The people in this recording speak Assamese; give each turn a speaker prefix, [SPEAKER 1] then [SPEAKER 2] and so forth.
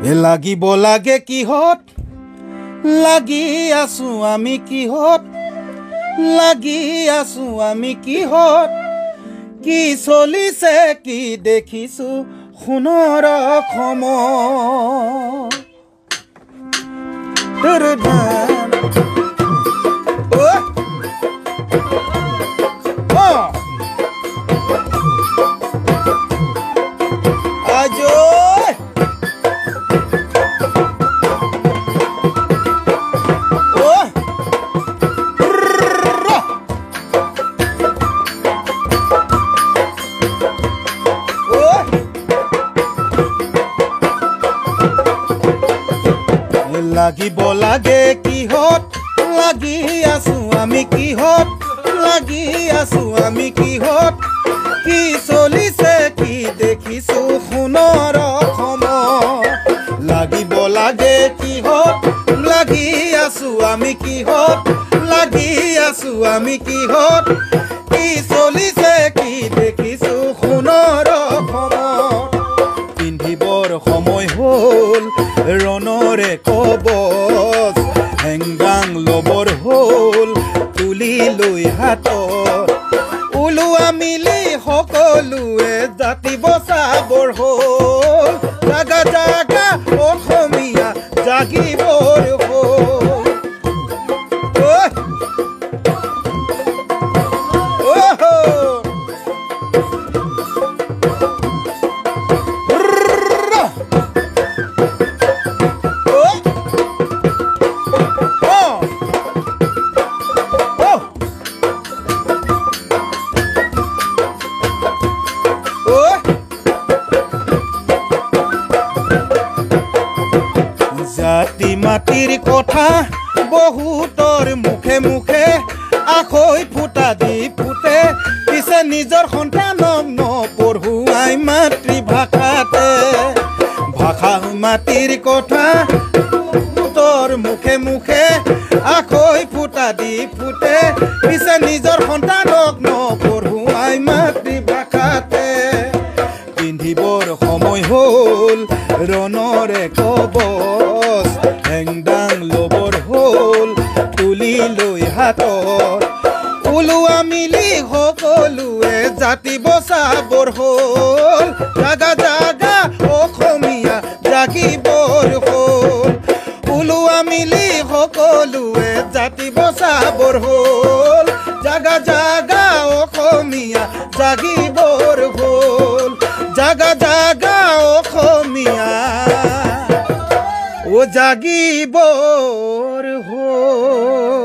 [SPEAKER 1] লাগিব লাগে কিহত লাগি আছো আমি কিহত লাগি আছো আমি কিহত কি চলিছে কি দেখিছো সোণৰ লাগিব লাগে কিহত লাগি আছো আমি কিহত লাগি আছো আমি কিহত কি চলিছে কি দেখিছো সোণৰ লাগিব লাগে কিহত লাগি আছো আমি কিহত লাগি আছো আমি কিহত কি চলিছে কি দেখিছো সোণৰ পিন্ধিবৰ সময় হ'ল ৰণৰে কবচ হেংগাং লবৰ হ'ল তুলি লৈ হাতত ওলোৱা মিলি সকলোৱে জাতি বচাবৰ হ'ল জাগা জাগা অসমীয়া জাগিবৰ হ'ল জাতি মাটিৰ কথা বহুতৰ মুখে মুখে আখৈ ফুটা দি ফুটে পিছে নিজৰ সন্তানক নপঢ়ুৱাই মাতৃভাষাতে ভাষা মাটিৰ কথা বহুতৰ মুখে মুখে আখৈ ফুটা দি ফুটে পিছে নিজৰ সন্তানক নপঢ়ুৱাই মাতৃভাষাতে পিন্ধিবৰ সময় হ'ল ৰণৰে কবচ হেংদাং লবৰ হ'ল তুলি লৈ হাতত ওলোৱা মিলি সকলোৱে জাতি বচাবৰ হ'ল জাগা জাগা অসমীয়া জাগিবৰ হ'ল ওলোৱা মিলি সকলোৱে জাতি বচাবৰ হ'ল জাগা জাগা অসমীয়া জাগিবৰ হ'ল জাগা জাগা অসমীয়া ও জাগিবৰ হ'ল